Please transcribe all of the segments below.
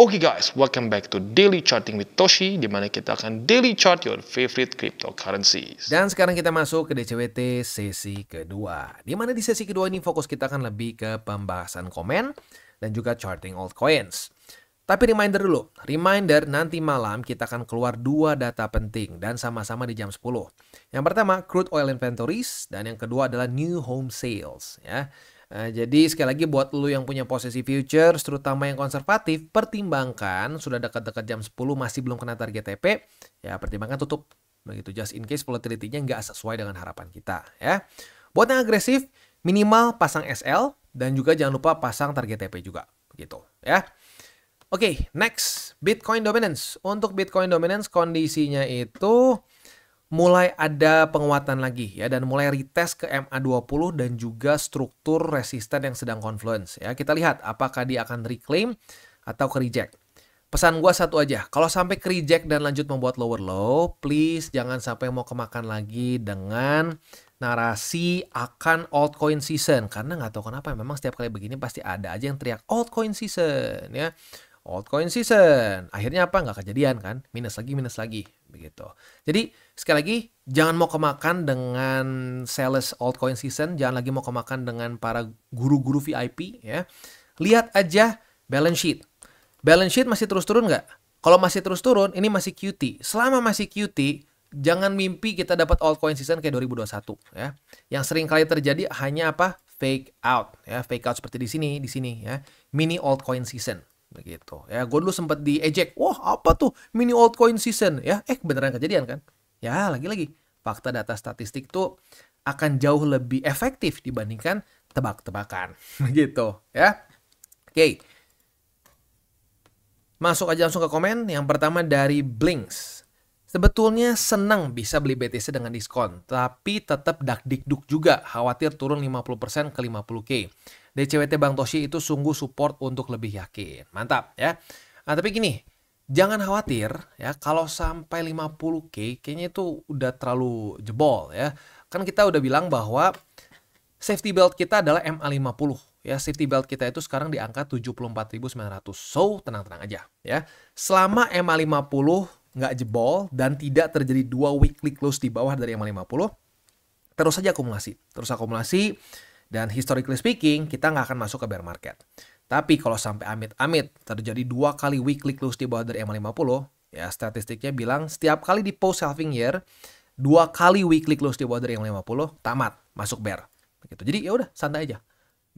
Oke guys, welcome back to Daily Charting with Toshi, di mana kita akan daily chart your favorite cryptocurrencies. Dan sekarang kita masuk ke DCWT sesi kedua. Di mana di sesi kedua ini fokus kita akan lebih ke pembahasan komen dan juga charting altcoins. Tapi reminder nanti malam kita akan keluar 2 data penting dan sama-sama di jam 10. Yang pertama crude oil inventories dan yang kedua adalah new home sales ya. Jadi sekali lagi buat lu yang punya posisi futures, terutama yang konservatif, pertimbangkan sudah dekat-dekat jam 10 masih belum kena target TP, ya pertimbangkan tutup. Begitu, just in case volatility-nya nggak sesuai dengan harapan kita. Ya. Buat yang agresif, minimal pasang SL dan juga jangan lupa pasang target TP juga. Begitu ya. Oke, next, Bitcoin dominance. Untuk Bitcoin dominance kondisinya itu mulai ada penguatan lagi ya dan mulai retest ke MA20 dan juga struktur resisten yang sedang confluence ya. Kita lihat apakah dia akan reclaim atau ke reject. Pesan gua satu aja, kalau sampai ke reject dan lanjut membuat lower low, please jangan sampai mau kemakan lagi dengan narasi akan altcoin season, karena nggak tahu kenapa memang setiap kali begini pasti ada aja yang teriak altcoin season ya. Altcoin season, akhirnya apa? Nggak kejadian kan? Minus lagi begitu. Jadi sekali lagi jangan mau kemakan dengan sales altcoin season, jangan lagi mau kemakan dengan para guru-guru VIP ya. Lihat aja balance sheet. Balance sheet masih terus turun nggak? Kalau masih terus turun, ini masih QT. Selama masih QT, jangan mimpi kita dapat altcoin season kayak 2021 ya. Yang sering kali terjadi hanya apa? Fake out ya, fake out seperti di sini ya. Mini altcoin season. Begitu ya, gue dulu sempat diejek, wah apa tuh mini altcoin season ya, beneran kejadian kan ya. Lagi-lagi fakta data statistik tuh akan jauh lebih efektif dibandingkan tebak-tebakan begitu ya. Oke, masuk aja langsung ke komen. Yang pertama dari Blinks, sebetulnya senang bisa beli BTC dengan diskon, tapi tetap dak-dikduk juga, khawatir turun 50% ke 50k. DCWT Bang Toshi itu sungguh support untuk lebih yakin. Mantap ya. Nah, tapi gini, jangan khawatir ya kalau sampai 50k kayaknya itu udah terlalu jebol ya. Kan kita udah bilang bahwa safety belt kita adalah MA50 ya. Safety belt kita itu sekarang di angka 74.900. So, tenang-tenang aja ya. Selama MA50 nggak jebol dan tidak terjadi 2 weekly close di bawah dari MA50, terus saja akumulasi. Dan historically speaking, kita nggak akan masuk ke bear market. Tapi kalau sampai amit-amit terjadi 2 kali weekly close di bawah dari MA50, ya statistiknya bilang setiap kali di post halving year, 2 kali weekly close di bawah dari MA50, tamat, masuk bear. Begitu. Jadi ya udah santai aja.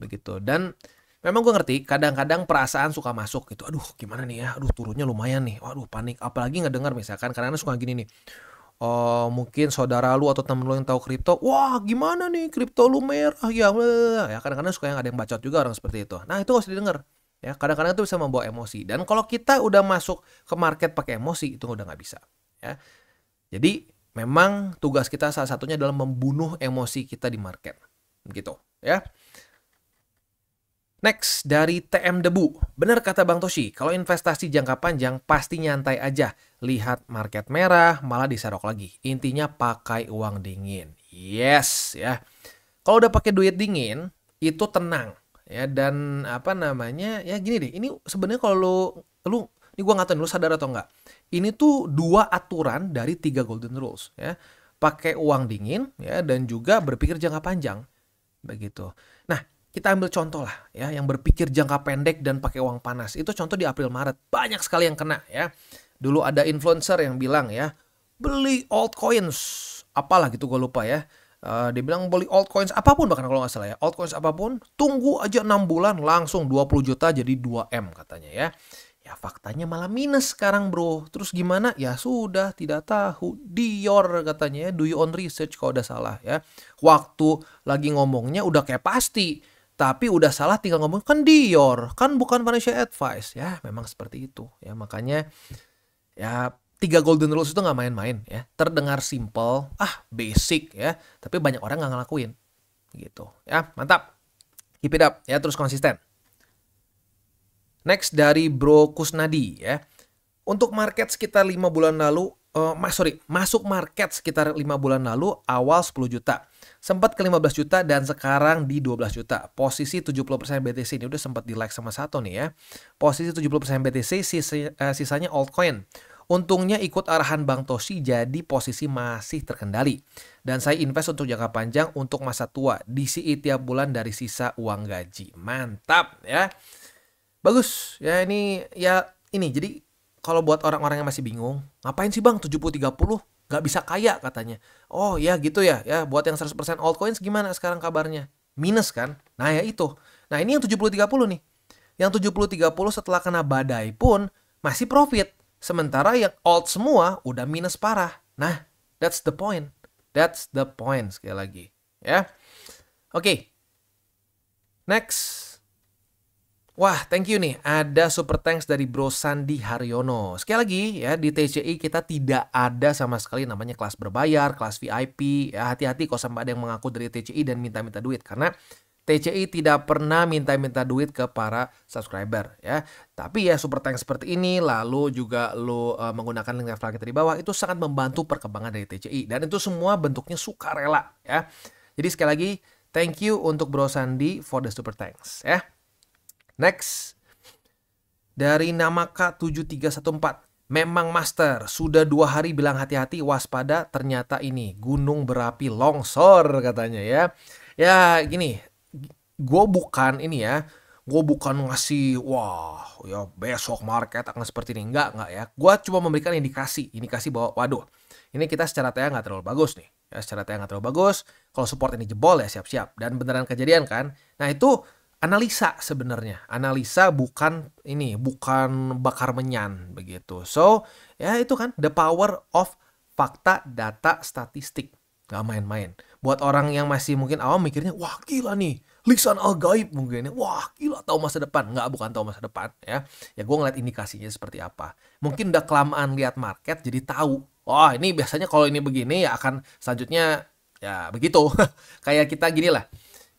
Begitu. Dan memang gue ngerti, kadang-kadang perasaan suka masuk gitu. Aduh, gimana nih ya? Aduh, turunnya lumayan nih. Waduh, panik. Apalagi ngedengar misalkan, kadang-kadang suka gini nih. Oh, mungkin saudara lu atau temen lu yang tahu kripto, wah gimana nih kripto lu merah ya, kadang-kadang suka yang ada yang bacot juga orang seperti itu. Nah itu harus didengar ya, kadang-kadang itu bisa membawa emosi, dan kalau kita udah masuk ke market pakai emosi itu udah nggak bisa ya. Jadi memang tugas kita salah satunya adalah membunuh emosi kita di market gitu ya. Next, dari TM Debu. Benar kata Bang Toshi, kalau investasi jangka panjang pasti nyantai aja. Lihat market merah, malah diserok lagi. Intinya pakai uang dingin. Yes, ya. Kalau udah pakai duit dingin, itu tenang. Ya, dan apa namanya, ya gini deh. Ini sebenarnya kalau lu ini gua nggak tahu lu sadar atau enggak. Ini tuh 2 aturan dari 3 golden rules. Ya. Pakai uang dingin, ya, dan juga berpikir jangka panjang. Begitu. Nah, kita ambil contoh lah ya, yang berpikir jangka pendek dan pakai uang panas. Itu contoh di April Maret. Banyak sekali yang kena ya. Dulu ada influencer yang bilang ya, beli altcoins. Apalah gitu gue lupa ya. Dia bilang beli altcoins apapun, bahkan kalau nggak salah ya. Altcoins apapun, tunggu aja 6 bulan langsung 20 juta jadi 2M katanya ya. Ya faktanya malah minus sekarang bro. Terus gimana? Ya sudah, tidak tahu. Dior katanya ya, do your own research kalau udah salah ya. Waktu lagi ngomongnya udah kayak pasti. Tapi udah salah tinggal ngomong, kan Dior, kan bukan financial advice. Ya memang seperti itu ya, makanya ya 3 golden rules itu nggak main-main ya. Terdengar simple, basic ya, tapi banyak orang nggak ngelakuin gitu ya. Mantap, keep it up ya, terus konsisten. Next dari Bro Kusnadi ya. Untuk market sekitar 5 bulan lalu masuk market sekitar 5 bulan lalu awal 10 juta. Sempat ke 15 juta dan sekarang di 12 juta. Posisi 70% BTC ini udah sempat di like sama satu nih ya. Posisi 70% BTC, sisanya altcoin. Untungnya ikut arahan Bang Toshi jadi posisi masih terkendali. Dan saya invest untuk jangka panjang untuk masa tua. DCI tiap bulan dari sisa uang gaji. Mantap ya. Bagus. Ya ini jadi kalau buat orang-orang yang masih bingung, ngapain sih Bang 70-30? Gak bisa kaya katanya. Oh ya gitu ya. Ya buat yang 100% altcoins gimana sekarang kabarnya? Minus kan? Nah ya itu. Nah ini yang 70-30 nih. Yang 70-30 setelah kena badai pun masih profit. Sementara yang alt semua udah minus parah. Nah that's the point. That's the point sekali lagi. Ya. Oke. Next. Wah, thank you nih. Ada super thanks dari Bro Sandi Haryono. Sekali lagi ya, di TCI kita tidak ada sama sekali namanya kelas berbayar, kelas VIP. Ya, hati-hati kalau sampai ada yang mengaku dari TCI dan minta-minta duit. Karena TCI tidak pernah minta-minta duit ke para subscriber ya. Tapi ya super thanks seperti ini, lalu juga lo menggunakan link referral kita di bawah, itu sangat membantu perkembangan dari TCI. Dan itu semua bentuknya sukarela ya. Jadi sekali lagi, thank you untuk Bro Sandi for the super thanks ya. Next, dari nama K7314, memang master, sudah 2 hari bilang hati-hati, waspada, ternyata ini gunung berapi longsor katanya ya. Ya gini, gue bukan ngasih, wah ya besok market akan seperti ini, enggak ya. Gue cuma memberikan indikasi bahwa waduh, ini kita secara TA nggak terlalu bagus nih. Ya, secara TA nggak terlalu bagus, kalau support ini jebol ya siap-siap. Dan beneran kejadian kan. Nah itu analisa sebenarnya. Analisa bukan bakar menyan begitu. So, ya itu kan the power of fakta, data, statistik. Gak main-main. Buat orang yang masih mungkin awam mikirnya, wah gila nih, lisan al-gaib mungkin. Wah gila tahu masa depan. Nggak, bukan tahu masa depan ya. Ya gue ngeliat indikasinya seperti apa. Mungkin udah kelamaan lihat market jadi tahu. Wah ini biasanya kalau ini begini ya akan selanjutnya ya begitu. Kayak kita gini lah.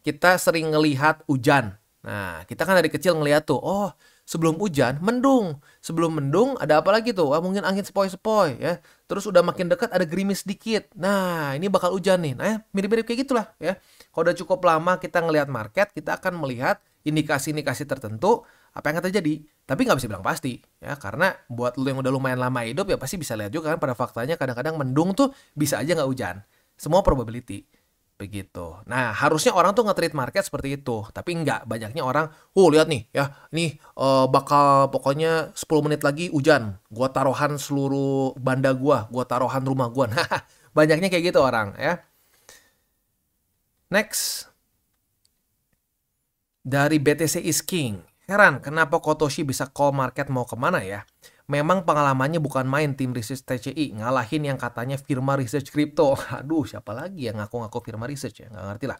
Kita sering ngelihat hujan. Nah, kita kan dari kecil ngelihat tuh, oh sebelum hujan mendung. Sebelum mendung ada apa lagi tuh? Wah, mungkin angin sepoi-sepoi ya. Terus udah makin dekat ada gerimis dikit. Nah, ini bakal hujan nih. Nah, mirip-mirip kayak gitulah ya. Kalau udah cukup lama kita ngelihat market, kita akan melihat indikasi-indikasi tertentu apa yang akan terjadi. Tapi nggak bisa bilang pasti ya, karena buat lu yang udah lumayan lama hidup ya pasti bisa lihat juga kan pada faktanya kadang-kadang mendung tuh bisa aja nggak hujan. Semua probability. Begitu. Nah, harusnya orang tuh nge-treat market seperti itu. Tapi enggak. Banyaknya orang, lihat nih ya. Nih bakal pokoknya 10 menit lagi hujan. Gua taruhan seluruh banda gua taruhan rumah gua. Nah, banyaknya kayak gitu orang ya. Next. Dari BTC is King. Heran kenapa Kotoshi bisa call market mau kemana ya? Memang pengalamannya bukan main tim research TCI, ngalahin yang katanya firma research crypto. Aduh, siapa lagi yang ngaku-ngaku firma research ya? Nggak ngerti lah.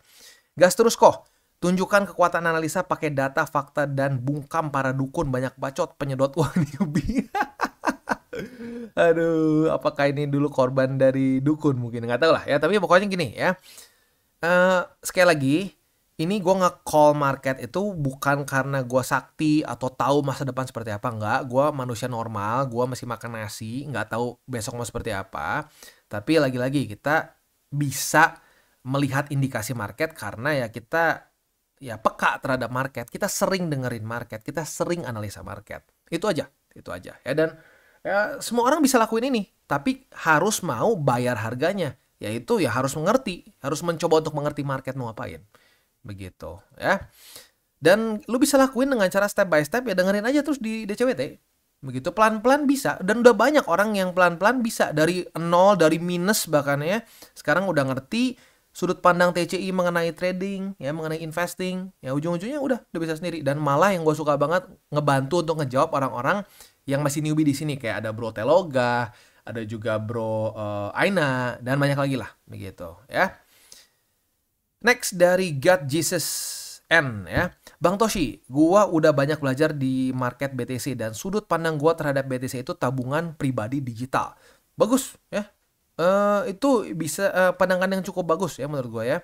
Gas terus kok. Tunjukkan kekuatan analisa pakai data, fakta, dan bungkam para dukun banyak bacot penyedot uang newbie. Aduh, apakah ini dulu korban dari dukun mungkin? Nggak tahu lah ya, tapi pokoknya gini ya. Sekali lagi, ini gue nge-call market itu bukan karena gue sakti atau tahu masa depan seperti apa. Enggak, gue manusia normal, gue masih makan nasi, nggak tahu besok mau seperti apa. Tapi lagi-lagi kita bisa melihat indikasi market karena ya kita ya peka terhadap market. Kita sering dengerin market, kita sering analisa market. Itu aja ya. Dan ya semua orang bisa lakuin ini, tapi harus mau bayar harganya. Yaitu ya harus mengerti, harus mencoba untuk mengerti market mau ngapain. Begitu ya. Dan lu bisa lakuin dengan cara step by step ya, dengerin aja terus di DCWT. Begitu pelan-pelan bisa, dan udah banyak orang yang pelan-pelan bisa dari nol, dari minus bahkan ya. Sekarang udah ngerti sudut pandang TCI mengenai trading ya, mengenai investing. Ya ujung-ujungnya udah bisa sendiri, dan malah yang gue suka banget ngebantu untuk ngejawab orang-orang yang masih newbie di sini, kayak ada Bro Teloga, ada juga Bro Aina, dan banyak lagi lah begitu ya. Next dari God Jesus N ya. Bang Toshi, gua udah banyak belajar di market BTC dan sudut pandang gua terhadap BTC itu tabungan pribadi digital. Bagus ya. Itu bisa pandangan yang cukup bagus ya menurut gua ya.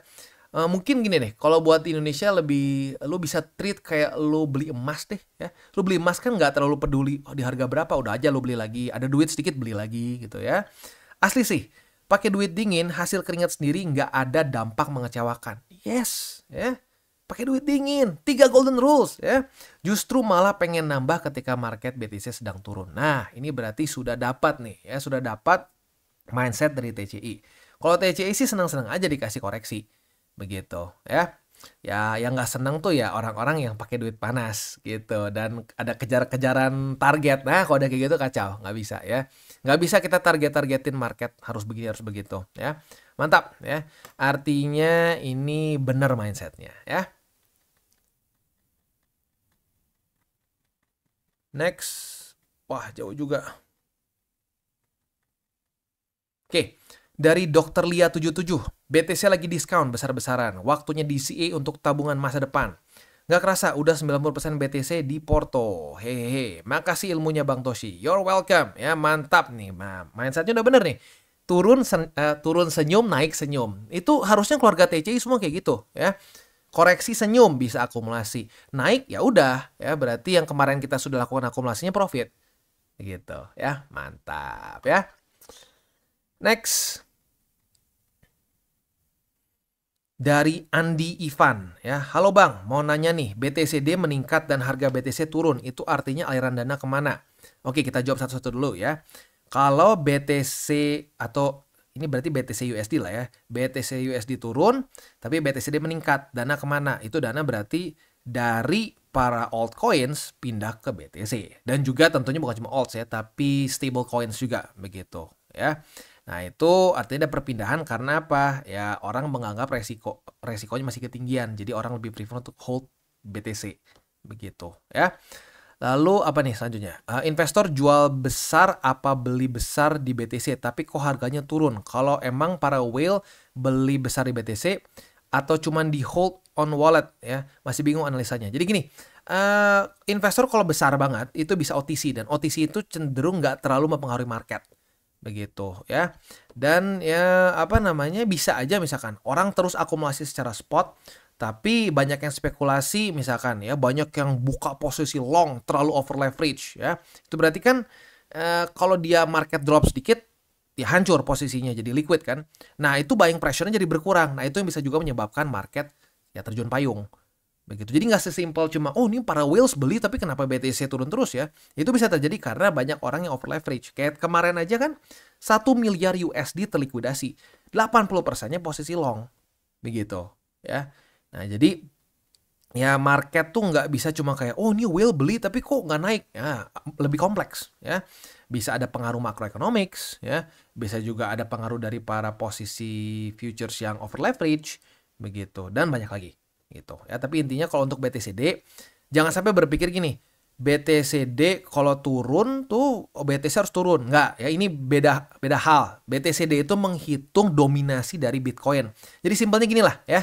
Mungkin gini deh, kalau buat di Indonesia lu bisa treat kayak lu beli emas deh ya. Lu beli emas kan nggak terlalu peduli di harga berapa, udah aja lu beli lagi. Ada duit sedikit beli lagi gitu ya. Asli sih, pakai duit dingin, hasil keringat sendiri nggak ada dampak mengecewakan. Yes, ya. Pakai duit dingin, 3 golden rules ya. Justru malah pengen nambah ketika market BTC sedang turun. Nah, ini berarti sudah dapat nih ya, sudah dapat mindset dari TCI. Kalau TCI sih senang-senang aja dikasih koreksi. Begitu ya. Ya, yang nggak seneng tuh ya orang-orang yang pakai duit panas gitu dan ada kejar-kejaran target. Nah, kalau udah kayak gitu kacau, nggak bisa ya. Nggak bisa kita targetin market harus begini harus begitu ya. Mantap ya. Artinya ini benar mindsetnya ya. Next. Wah, jauh juga. Oke. Dari Dr. Lia 77. BTC lagi diskon besar-besaran. Waktunya DCA untuk tabungan masa depan. Nggak kerasa, udah 90% BTC di Porto. Hehehe. Makasih ilmunya Bang Toshi. You're welcome. Ya, mantap nih. Nah, mindsetnya udah bener nih. Turun senyum, naik senyum. Itu harusnya keluarga TCI semua kayak gitu ya. Koreksi senyum bisa akumulasi. Naik ya udah ya, berarti yang kemarin kita sudah lakukan akumulasinya profit. Gitu ya. Mantap ya. Next. Dari Andi Ivan ya. Halo Bang, mau nanya nih, BTCD meningkat dan harga BTC turun, itu artinya aliran dana kemana? Oke, kita jawab satu-satu dulu ya. Kalau BTC atau ini berarti BTC USD lah ya. BTC USD turun, tapi BTCD meningkat. Dana kemana? Itu dana berarti dari para altcoins pindah ke BTC. Dan juga tentunya bukan cuma alts ya, tapi stable coins juga begitu ya. Nah, itu artinya ada perpindahan karena apa? Ya, orang menganggap resikonya masih ketinggian. Jadi orang lebih prefer untuk hold BTC. Begitu ya. Lalu apa nih selanjutnya? Investor jual besar apa beli besar di BTC, tapi kok harganya turun? Kalau emang para whale beli besar di BTC atau cuman di hold on wallet ya, masih bingung analisanya. Jadi gini, investor kalau besar banget itu bisa OTC dan OTC itu cenderung nggak terlalu mempengaruhi market. Begitu ya. Dan ya apa namanya, bisa aja misalkan orang terus akumulasi secara spot, tapi banyak yang spekulasi misalkan ya, banyak yang buka posisi long terlalu over leverage ya. Itu berarti kan kalau dia market drop sedikit ya hancur posisinya jadi liquid kan. Nah, itu buying pressure-nya jadi berkurang. Nah, itu yang bisa juga menyebabkan market ya terjun payung. Begitu. Jadi nggak sesimpel cuma oh ini para whales beli tapi kenapa BTC turun terus ya. Itu bisa terjadi karena banyak orang yang over leverage. Kayak kemarin aja kan 1 miliar USD terlikuidasi. 80%-nya posisi long. Begitu ya. Nah, jadi ya market tuh nggak bisa cuma kayak oh ini whale beli tapi kok nggak naik. Ya, lebih kompleks ya. Bisa ada pengaruh macroeconomics ya. Bisa juga ada pengaruh dari para posisi futures yang over leverage begitu dan banyak lagi gitu ya. Tapi intinya kalau untuk BTCD jangan sampai berpikir gini, BTCD kalau turun tuh BTC harus turun. Nggak ya, ini beda hal. BTCD itu menghitung dominasi dari Bitcoin. Jadi simpelnya gini lah ya.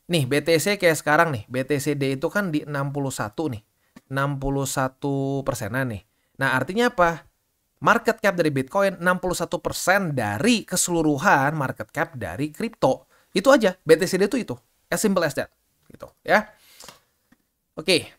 Nih BTC kayak sekarang nih, BTCD itu kan di 61 nih. 61%-an nih. Nah, artinya apa? Market cap dari Bitcoin 61% dari keseluruhan market cap dari kripto. Itu aja, BTCD itu. As simple as that. Gitu ya. Oke.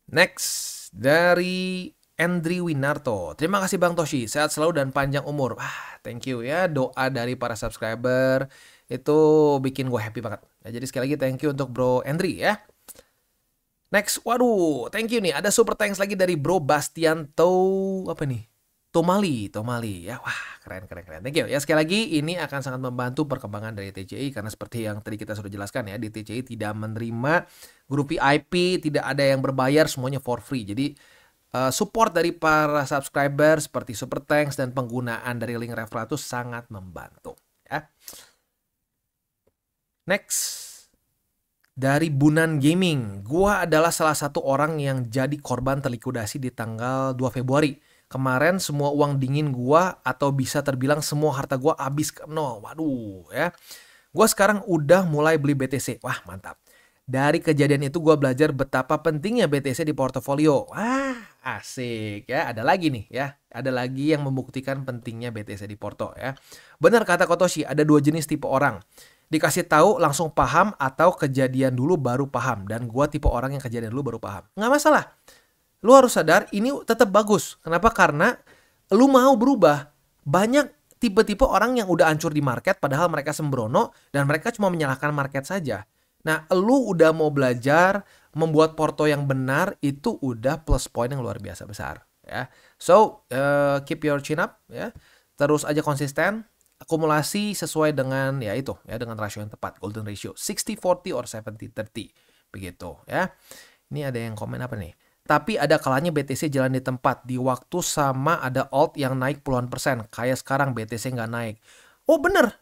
Next dari Andrew Winarto. Terima kasih Bang Toshi, sehat selalu dan panjang umur. Thank you ya, doa dari para subscriber itu bikin gue happy banget. Ya, jadi sekali lagi thank you untuk Bro Andrew ya. Next, waduh, thank you nih. Ada super thanks lagi dari Bro Bastianto apa nih? Tomali ya. Wah, keren. Thank you. Ya, sekali lagi ini akan sangat membantu perkembangan dari TCI karena seperti yang tadi kita sudah jelaskan ya, di TCI tidak menerima grup VIP, tidak ada yang berbayar, semuanya for free. Jadi support dari para subscriber seperti super thanks dan penggunaan dari link referral itu sangat membantu ya. Next. Dari Bunan Gaming. Gua adalah salah satu orang yang jadi korban terlikuidasi di tanggal 2 Februari. Kemarin semua uang dingin gua atau bisa terbilang semua harta gua habis ke nol. Waduh ya. Gua sekarang udah mulai beli BTC. Wah, mantap. Dari kejadian itu gua belajar betapa pentingnya BTC di portofolio. Wah, asik ya. Ada lagi nih ya. Ada lagi yang membuktikan pentingnya BTC di porto ya. Benar kata Kotoshi, ada 2 jenis tipe orang. dikasih tahu langsung paham atau kejadian dulu baru paham. Dan gue tipe orang yang kejadian dulu baru paham. Nggak masalah. Lu harus sadar ini tetap bagus. Kenapa? Karena lu mau berubah. Banyak tipe-tipe orang yang udah hancur di market padahal mereka sembrono dan mereka cuma menyalahkan market saja. Nah, lu udah mau belajar membuat porto yang benar, itu udah plus point yang luar biasa besar ya. So, keep your chin up ya. Terus aja konsisten, akumulasi sesuai dengan ya itu ya, dengan rasio yang tepat, golden ratio 60-40 or 70-30 begitu ya. Ini ada yang komen apa nih? Tapi ada kalanya BTC jalan di tempat, di waktu sama ada alt yang naik puluhan persen. Kayak sekarang BTC nggak naik. Oh bener.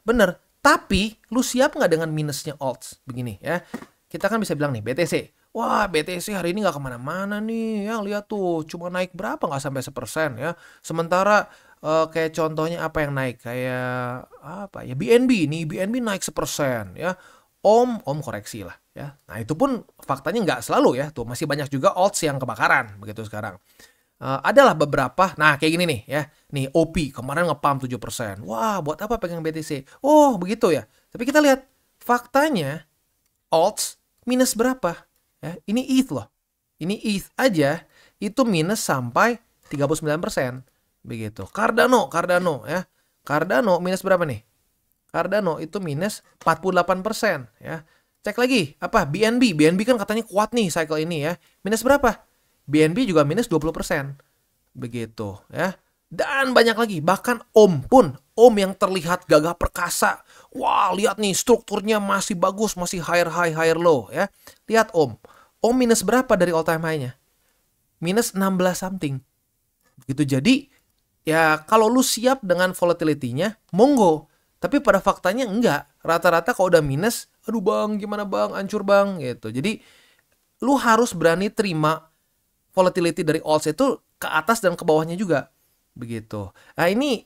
Tapi lu siap nggak dengan minusnya alts? Begini ya. Kita kan bisa bilang nih BTC. Wah BTC hari ini nggak kemana-mana nih. Ya lihat tuh cuma naik berapa, nggak sampai 1% ya. Sementara kayak contohnya apa yang naik? Kayak apa ya, BNB nih. BNB naik 1% ya. Om koreksi lah ya. Nah itu pun faktanya nggak selalu ya. Tuh masih banyak juga alts yang kebakaran begitu sekarang. Adalah beberapa, nah kayak gini nih ya. Nih OP kemarin nge-pump 7%. Wah buat apa pegang BTC? Oh begitu ya. Tapi kita lihat faktanya alts minus berapa? Ya, ini ETH loh. Ini ETH aja itu minus sampai 39%. Begitu. Cardano ya. Cardano minus berapa nih? Cardano itu minus 48% ya. Cek lagi, apa? BNB kan katanya kuat nih cycle ini ya. Minus berapa? BNB juga minus 20%. Begitu ya. Dan banyak lagi, bahkan Om yang terlihat gagah perkasa. Wah, lihat nih strukturnya masih bagus, masih higher high, higher low ya. Lihat Om minus berapa dari all time high-nya? Minus 16 something. Begitu. Jadi ya kalau lu siap dengan volatility-nya, monggo. Tapi pada faktanya enggak. Rata-rata kalau udah minus, aduh bang, gimana bang, hancur bang gitu. Jadi lu harus berani terima volatility dari alts itu ke atas dan ke bawahnya juga. Begitu. Nah ini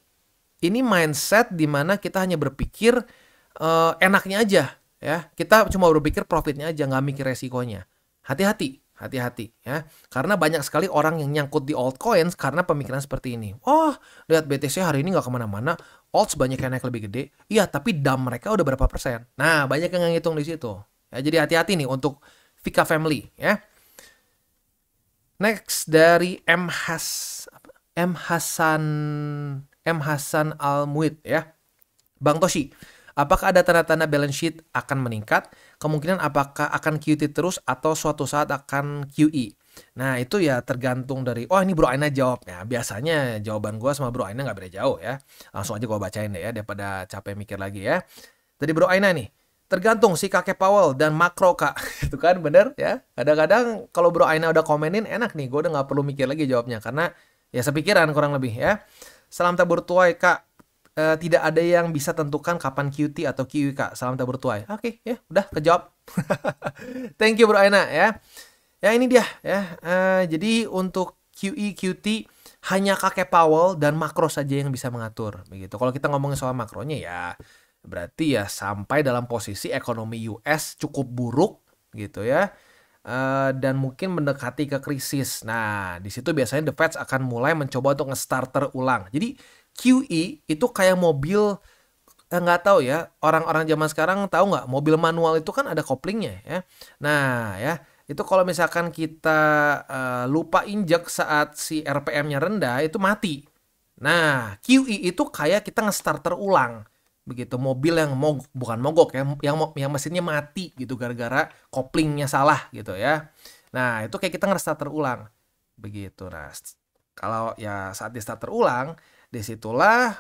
mindset di mana kita hanya berpikir enaknya aja ya. Kita cuma berpikir profitnya aja, nggak mikir resikonya. Hati-hati ya. Karena banyak sekali orang yang nyangkut di altcoins karena pemikiran seperti ini. Oh, lihat BTC hari ini nggak kemana-mana, alts banyak yang naik lebih gede. Iya, tapi DAM mereka udah berapa persen? Nah, banyak yang ngitung di situ. Ya, jadi hati-hati nih untuk Vika Family ya. Next dari M Hasan Al-Muid ya. Bang Toshi, apakah ada tanda-tanda balance sheet akan meningkat? Kemungkinan apakah akan QT terus atau suatu saat akan QE? Nah itu ya tergantung dari, ini Bro Aina jawab. Ya, biasanya jawaban gue sama Bro Aina gak beda jauh ya. Langsung aja gue bacain deh ya, daripada capek mikir lagi ya. Tadi Bro Aina nih, tergantung si kakek Powell dan makro kak. Itu kan bener ya. Kadang-kadang kalau Bro Aina udah komenin enak nih, gue udah gak perlu mikir lagi jawabnya. Karena ya sepikiran kurang lebih ya. Salam tabur tuai kak. Tidak ada yang bisa tentukan kapan QT atau QE kak. Salam tabur tuai. Oke ya udah kejawab. Thank you Bro Aina ya. Ya ini dia ya. Jadi untuk QE QT hanya kakek Powell dan makro saja yang bisa mengatur begitu. Kalau kita ngomongin soal makronya ya berarti ya sampai dalam posisi ekonomi US cukup buruk gitu ya. Dan mungkin mendekati ke krisis. Nah, di situ biasanya the Fed akan mulai mencoba untuk nge-starter ulang. Jadi QE itu kayak mobil, nggak tahu ya, orang-orang zaman sekarang tahu nggak, mobil manual itu kan ada koplingnya ya. Nah ya, itu kalau misalkan kita lupa injek saat si RPM-nya rendah, itu mati. Nah, QE itu kayak kita nge-starter ulang. Begitu, mobil yang bukan mogok ya, yang mesinnya mati gitu gara-gara koplingnya salah gitu ya. Nah, itu kayak kita nge-starter ulang. Begitu. Nah, kalau ya saat di starter ulang, disitulah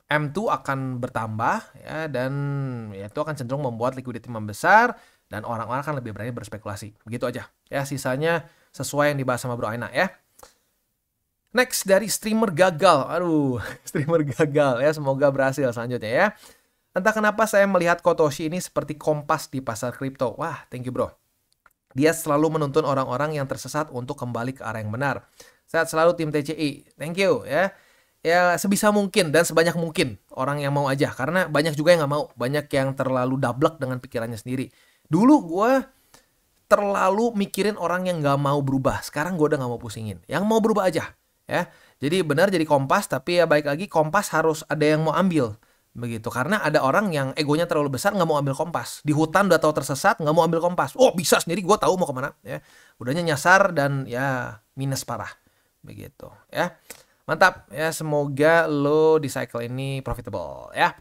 M2 akan bertambah ya, dan ya, itu akan cenderung membuat liquidity membesar dan orang-orang akan lebih berani berspekulasi. Begitu aja. Ya, sisanya sesuai yang dibahas sama Bro Aina ya. Next dari streamer gagal. Aduh, streamer gagal ya. Semoga berhasil selanjutnya ya. Entah kenapa saya melihat Kotoshi ini seperti kompas di pasar kripto. Wah, thank you bro. Dia selalu menuntun orang-orang yang tersesat untuk kembali ke arah yang benar. Sehat selalu tim TCI. Thank you ya. Ya sebisa mungkin dan sebanyak mungkin orang yang mau aja. Karena banyak juga yang gak mau. Banyak yang terlalu dablek dengan pikirannya sendiri. Dulu gue terlalu mikirin orang yang gak mau berubah. Sekarang gue udah gak mau pusingin. Yang mau berubah aja. Ya, jadi benar jadi kompas, tapi ya baik lagi kompas harus ada yang mau ambil. Begitu, karena ada orang yang egonya terlalu besar nggak mau ambil kompas. Di hutan udah tahu tersesat, nggak mau ambil kompas. Oh bisa sendiri, gue tahu mau kemana. Ya, udahnya nyasar dan ya minus parah. Begitu ya. Mantap ya, semoga lo di cycle ini profitable ya.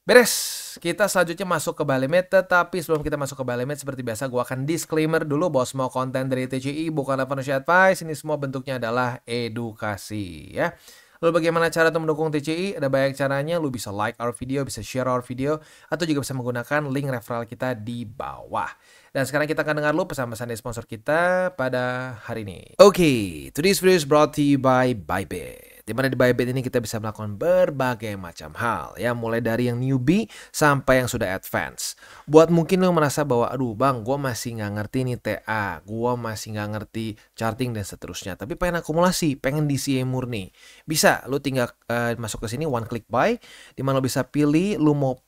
Beres, kita selanjutnya masuk ke Balimet. Tetapi sebelum kita masuk ke Balimet, seperti biasa gue akan disclaimer dulu bahwa semua konten dari TCI bukanlah financial advice. Ini semua bentuknya adalah edukasi ya. Lalu bagaimana cara untuk mendukung TCI? Ada banyak caranya. Lu bisa like our video, bisa share our video, atau juga bisa menggunakan link referral kita di bawah. Dan sekarang kita akan dengar lu pesan-pesan dari sponsor kita pada hari ini. Oke, today's video is brought to you by Bybit. Dimana di Bybit ini kita bisa melakukan berbagai macam hal ya, mulai dari yang newbie sampai yang sudah advance. Buat mungkin lo merasa bahwa aduh bang, gue masih nggak ngerti nih TA, gue masih nggak ngerti charting dan seterusnya, tapi pengen akumulasi, pengen DCA murni, bisa lo tinggal masuk ke sini one click buy, dimana lo bisa pilih lo mau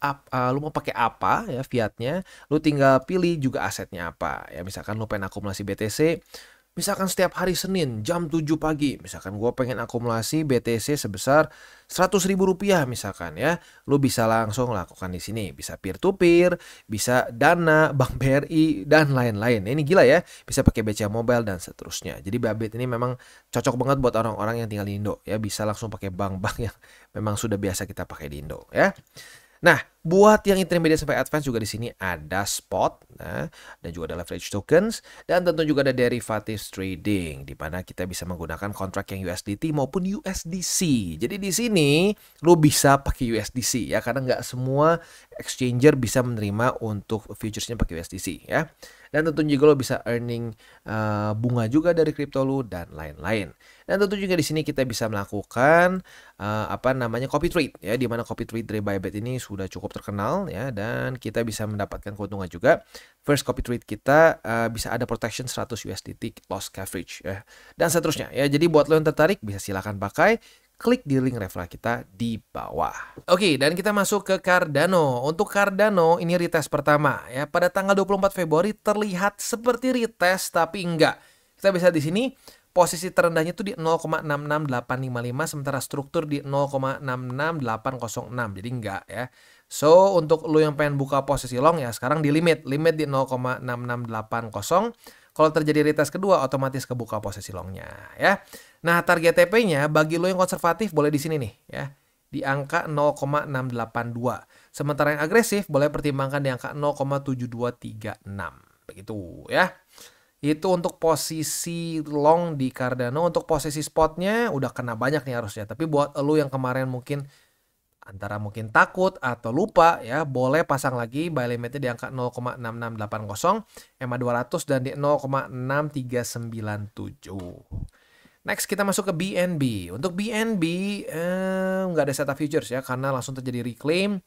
pakai apa ya fiatnya, lo tinggal pilih juga asetnya apa ya. Misalkan lo pengen akumulasi BTC, misalkan setiap hari Senin jam 7 pagi, misalkan gue pengen akumulasi BTC sebesar 100.000 rupiah misalkan ya, lu bisa langsung lakukan di sini. Bisa peer to peer, bisa Dana, Bank BRI dan lain-lain. Ini gila ya, bisa pakai BCA Mobile dan seterusnya. Jadi Bybit ini memang cocok banget buat orang-orang yang tinggal di Indo ya, bisa langsung pakai bank-bank yang memang sudah biasa kita pakai di Indo ya. Nah, buat yang intermediate sampai advance juga di sini ada spot, nah, dan juga ada leverage tokens, dan tentu juga ada derivatives trading, di mana kita bisa menggunakan kontrak yang USDT maupun USDC. Jadi di sini lo bisa pakai USDC ya, karena nggak semua exchanger bisa menerima untuk futuresnya pakai USDC ya. Dan tentu juga lo bisa earning bunga juga dari kripto lo dan lain-lain. Dan tentu juga di sini kita bisa melakukan copy trade ya, di mana copy trade dari Bybit ini sudah cukup terkenal ya, dan kita bisa mendapatkan keuntungan juga. First copy trade kita bisa ada protection 100 USDT loss coverage ya, dan seterusnya ya. Jadi buat lo yang tertarik bisa silakan pakai, klik di link referral kita di bawah. Oke, dan kita masuk ke Cardano. Untuk Cardano ini retest pertama ya. Pada tanggal 24 Februari terlihat seperti retest tapi enggak. Kita bisa di sini posisi terendahnya itu di 0,66855, sementara struktur di 0,66806. Jadi enggak ya. So, untuk lo yang pengen buka posisi long ya, sekarang di limit di 0,6680. Kalau terjadi retest kedua, otomatis kebuka posisi longnya ya. Nah, target TP-nya bagi lo yang konservatif boleh di sini nih ya, di angka 0,682. Sementara yang agresif boleh pertimbangkan di angka 0,7236. Begitu ya. Itu untuk posisi long di Cardano. Untuk posisi spotnya udah kena banyak nih harusnya. Tapi buat lo yang kemarin mungkin antara mungkin takut atau lupa ya, boleh pasang lagi buy limitnya di angka 0,6680, EMA 200 dan di 0,6397. Next kita masuk ke BNB. Untuk BNB nggak ada setup futures ya, karena langsung terjadi reclaim.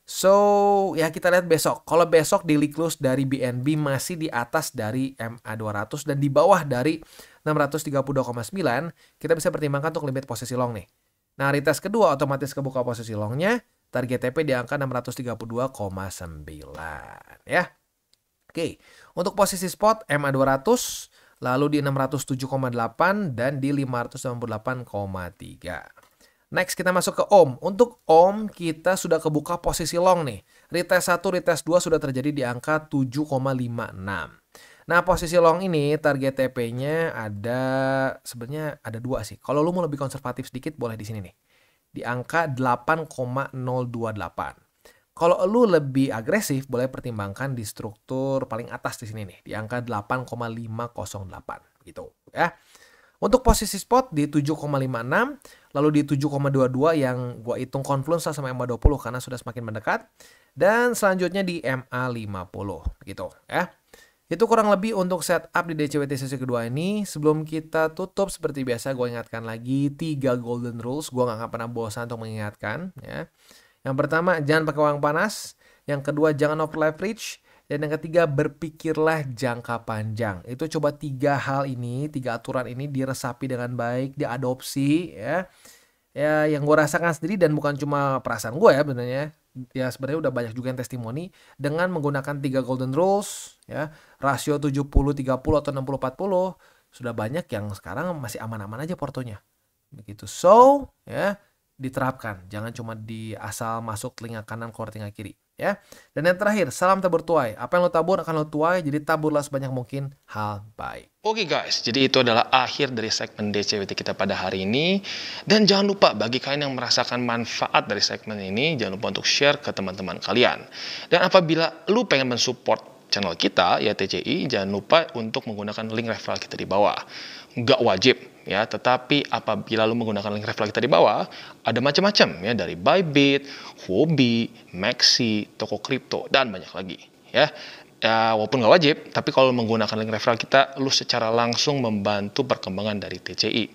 So ya kita lihat besok. Kalau besok daily close dari BNB masih di atas dari MA 200 dan di bawah dari 632,9, kita bisa pertimbangkan untuk limit posisi long nih. Nah, retest kedua otomatis kebuka posisi longnya, target TP di angka 632,9 ya. Oke, untuk posisi spot MA 200 lalu di 607,8 dan di 598,3. Next kita masuk ke OM. Untuk OM kita sudah kebuka posisi long nih. Retest 1, retest 2 sudah terjadi di angka 7,56. Nah, posisi long ini target TP-nya sebenarnya ada 2 sih. Kalau lu mau lebih konservatif sedikit boleh di sini nih. Di angka 8,028. Kalau lu lebih agresif boleh pertimbangkan di struktur paling atas di sini nih, di angka 8,508 gitu ya. Untuk posisi spot di 7,56, lalu di 7,22 yang gua hitung confluence sama MA20 karena sudah semakin mendekat, dan selanjutnya di MA50 gitu ya. Itu kurang lebih untuk setup di DCWT sesi kedua ini. Sebelum kita tutup seperti biasa gue ingatkan lagi 3 golden rules. Gue gak akan pernah bosan untuk mengingatkan ya. Yang pertama, jangan pakai uang panas. Yang kedua, jangan over leverage. Dan yang ketiga, berpikirlah jangka panjang. Itu coba 3 hal ini, 3 aturan ini diresapi dengan baik, diadopsi ya. Ya yang gue rasakan sendiri dan bukan cuma perasaan gue ya sebenarnya. Ya sebenarnya udah banyak juga yang testimoni dengan menggunakan 3 golden rules ya, rasio 70-30 atau 60-40, sudah banyak yang sekarang masih aman-aman aja portonya begitu. So ya diterapkan. Jangan cuma di asal masuk telinga kanan keluar telinga kiri. Ya. Dan yang terakhir, salam tabur tuai. Apa yang lo tabur akan lo tuai, jadi taburlah sebanyak mungkin hal baik. Oke guys, jadi itu adalah akhir dari segmen DCWT kita pada hari ini. Dan jangan lupa bagi kalian yang merasakan manfaat dari segmen ini, jangan lupa untuk share ke teman-teman kalian. Dan apabila lu pengen mensupport channel kita, ya TCI, jangan lupa untuk menggunakan link referral kita di bawah. Nggak wajib, ya, tetapi apabila lu menggunakan link referral kita di bawah, ada macam-macam, ya, dari Bybit, Huobi, Maxi, toko kripto, dan banyak lagi, ya. Ya, walaupun nggak wajib, tapi kalau menggunakan link referral kita, lu secara langsung membantu perkembangan dari TCI.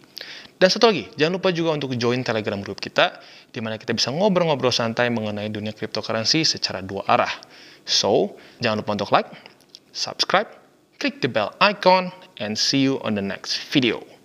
Dan satu lagi, jangan lupa juga untuk join Telegram group kita, di mana kita bisa ngobrol-ngobrol santai mengenai dunia cryptocurrency secara dua arah. So, jangan lupa untuk like, subscribe, click the bell icon, and see you on the next video.